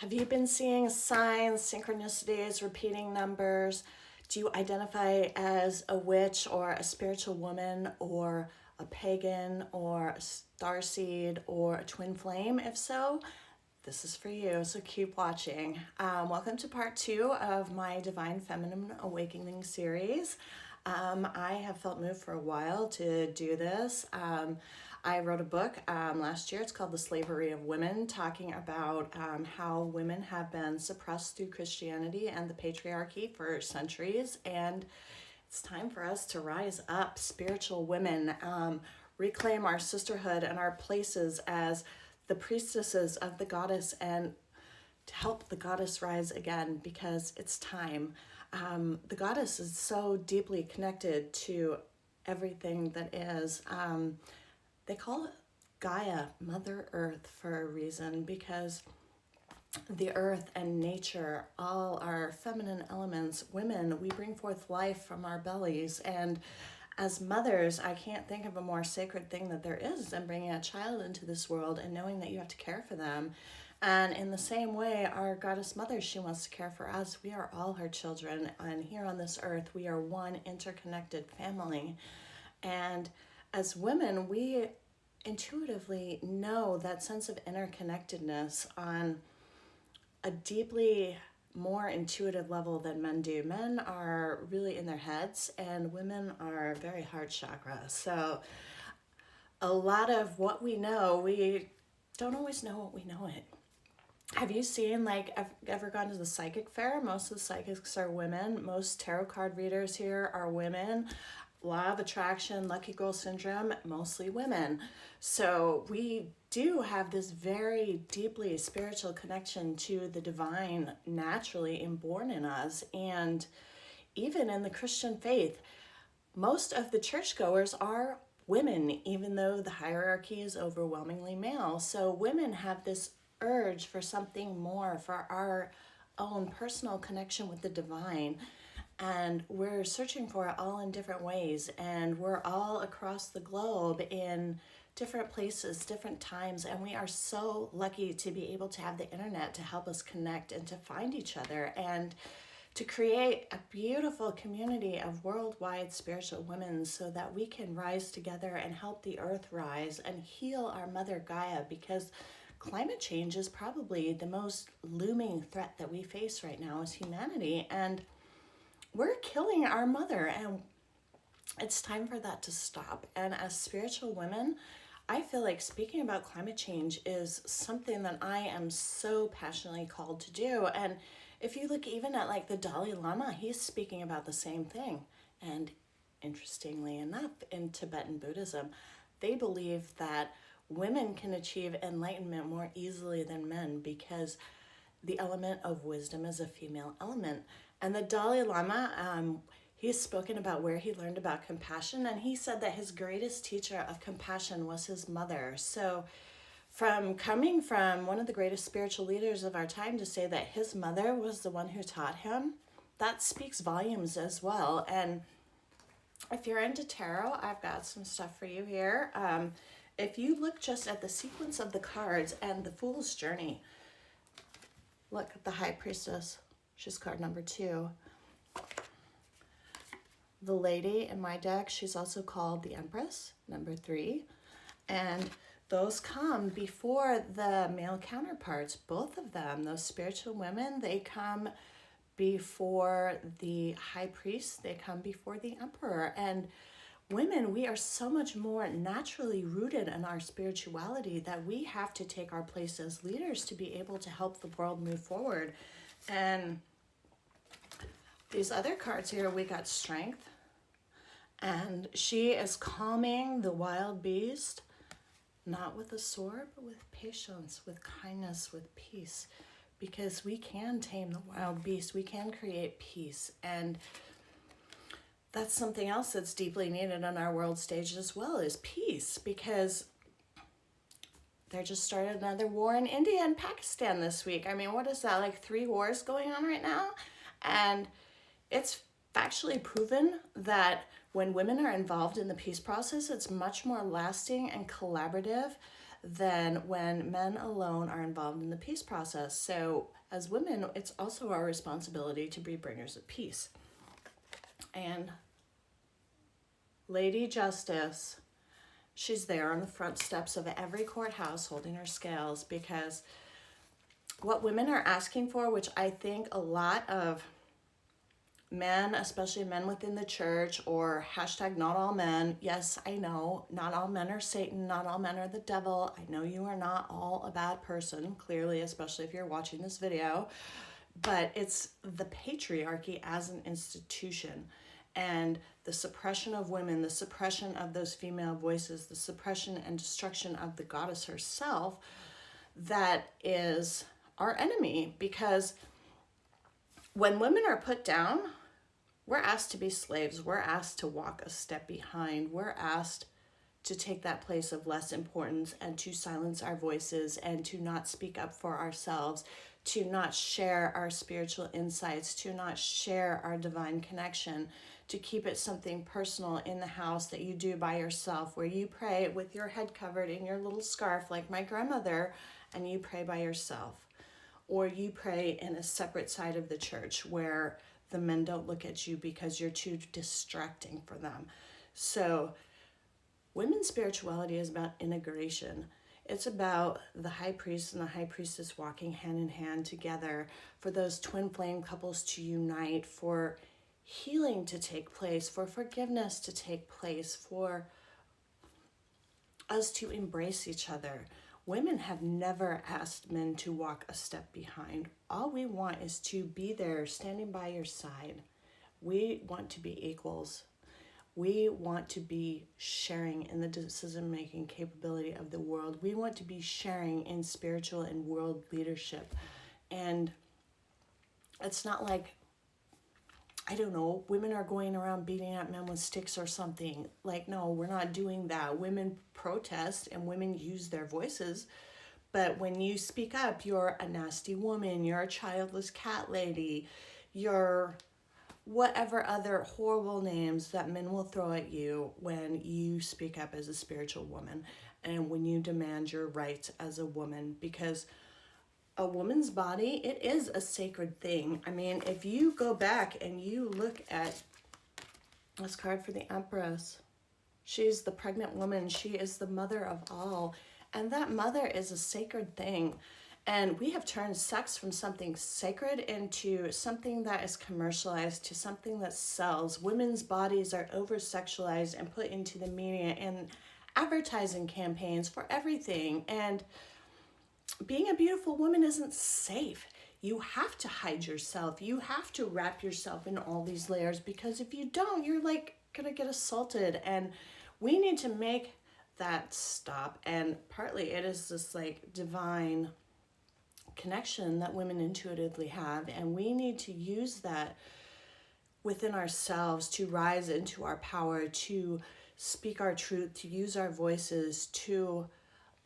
Have you been seeing signs, synchronicities, repeating numbers? Do you identify as a witch or a spiritual woman or a pagan or a starseed or a twin flame? If so, this is for you, so keep watching. Welcome to part 2 of my Divine Feminine Awakening series. I have felt moved for a while to do this. I wrote a book last year. It's called The Slavery of Women, talking about how women have been suppressed through Christianity and the patriarchy for centuries. And it's time for us to rise up, spiritual women, reclaim our sisterhood and our places as the priestesses of the goddess, and to help the goddess rise again, because it's time. The goddess is so deeply connected to everything that is. They call it Gaia, Mother Earth, for a reason, because the earth and nature, all our feminine elements, women, we bring forth life from our bellies. And as mothers, I can't think of a more sacred thing that there is than bringing a child into this world and knowing that you have to care for them. And in the same way, our goddess mother, she wants to care for us. We are all her children. And here on this earth, we are one interconnected family. And as women, we intuitively know that sense of interconnectedness on a deeply more intuitive level than men do. Men are really in their heads, and women are very heart chakra. So a lot of what we know, we don't always know what we know it. Have you seen, like, ever gone to the psychic fair? Most of the psychics are women. Most tarot card readers here are women. Law of attraction, lucky girl syndrome, mostly women. So we do have this very deeply spiritual connection to the divine naturally inborn in us. And even in the Christian faith, most of the churchgoers are women, even though the hierarchy is overwhelmingly male. So women have this urge for something more, for our own personal connection with the divine. And we're searching for it all in different ways. And we're all across the globe in different places, different times. And we are so lucky to be able to have the internet to help us connect and to find each other and to create a beautiful community of worldwide spiritual women, so that we can rise together and help the earth rise and heal our mother Gaia, because climate change is probably the most looming threat that we face right now as humanity. And we're killing our mother, and it's time for that to stop. And as spiritual women, I feel like speaking about climate change is something that I am so passionately called to do. And if you look even at, like, the Dalai Lama, he's speaking about the same thing. And interestingly enough, in Tibetan Buddhism, they believe that women can achieve enlightenment more easily than men, because the element of wisdom is a female element. And the Dalai Lama, he's spoken about where he learned about compassion, and he said that his greatest teacher of compassion was his mother. So from coming from one of the greatest spiritual leaders of our time to say that his mother was the one who taught him, that speaks volumes as well. And if you're into tarot, I've got some stuff for you here. If you look just at the sequence of the cards and the Fool's Journey, look at the High Priestess. She's card number 2. The Lady in my deck, she's also called the Empress, number 3. And those come before the male counterparts, both of them. Those spiritual women, they come before the High Priest, they come before the Emperor. And women, we are so much more naturally rooted in our spirituality that we have to take our place as leaders to be able to help the world move forward. And these other cards here, we got Strength. And she is calming the wild beast, not with a sword, but with patience, with kindness, with peace. Because we can tame the wild beast. We can create peace. And that's something else that's deeply needed on our world stage as well, is peace. Because they just started another war in India and Pakistan this week. I mean, what is that, like 3 wars going on right now? And it's factually proven that when women are involved in the peace process, it's much more lasting and collaborative than when men alone are involved in the peace process. So as women, it's also our responsibility to be bringers of peace. And Lady Justice, she's there on the front steps of every courthouse holding her scales, because what women are asking for, which I think a lot of men, especially men within the church, or hashtag not all men. Yes, I know not all men are Satan, not all men are the devil. I know you are not all a bad person, clearly, especially if you're watching this video, but it's the patriarchy as an institution, and the suppression of women, the suppression of those female voices, the suppression and destruction of the goddess herself, that is our enemy. Because when women are put down, we're asked to be slaves. We're asked to walk a step behind. We're asked to take that place of less importance and to silence our voices and to not speak up for ourselves, to not share our spiritual insights, to not share our divine connection, to keep it something personal in the house that you do by yourself, where you pray with your head covered in your little scarf like my grandmother, and you pray by yourself. Or you pray in a separate side of the church where the men don't look at you because you're too distracting for them. So women's spirituality is about integration. It's about the high priest and the high priestess walking hand in hand together, for those twin flame couples to unite, for healing to take place, for forgiveness to take place, for us to embrace each other. Women have never asked men to walk a step behind. All we want is to be there, standing by your side. We want to be equals. We want to be sharing in the decision-making capability of the world. We want to be sharing in spiritual and world leadership. And it's not like, I don't know, women are going around beating at men with sticks or something. Like, no, we're not doing that. Women protest and women use their voices. But when you speak up, you're a nasty woman, you're a childless cat lady, you're whatever other horrible names that men will throw at you when you speak up as a spiritual woman and when you demand your rights as a woman. Because a woman's body, it is a sacred thing. I mean, if you go back and you look at this card for the Empress, she's the pregnant woman. She is the mother of all. And that mother is a sacred thing. And we have turned sex from something sacred into something that is commercialized, to something that sells. Women's bodies are over-sexualized and put into the media and advertising campaigns for everything. And being a beautiful woman isn't safe. You have to hide yourself. You have to wrap yourself in all these layers, because if you don't, you're like gonna get assaulted. And we need to make that stop. And partly it is this like divine connection that women intuitively have, and we need to use that within ourselves to rise into our power, to speak our truth, to use our voices, to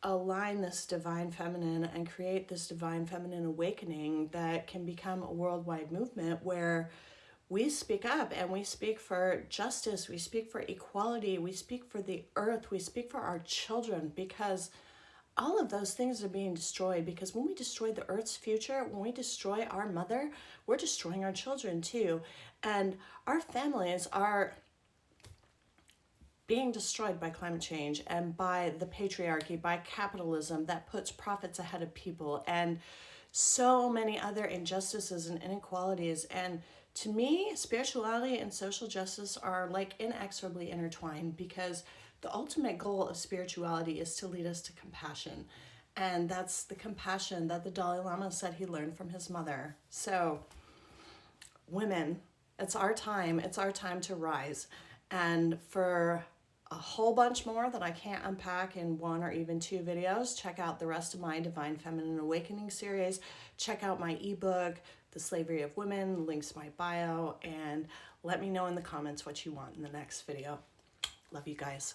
align this divine feminine and create this divine feminine awakening that can become a worldwide movement where we speak up and we speak for justice, we speak for equality, we speak for the earth, we speak for our children, because all of those things are being destroyed. Because when we destroy the earth's future, when we destroy our mother, we're destroying our children too. And our families are being destroyed by climate change and by the patriarchy, by capitalism that puts profits ahead of people, and so many other injustices and inequalities. And to me, spirituality and social justice are like inexorably intertwined, because the ultimate goal of spirituality is to lead us to compassion. And that's the compassion that the Dalai Lama said he learned from his mother. So, women, it's our time. It's our time to rise. And for a whole bunch more that I can't unpack in one or even two videos, check out the rest of my Divine Feminine Awakening series. Check out my ebook, The Slavery of Women, links to my bio, and let me know in the comments what you want in the next video. Love you guys.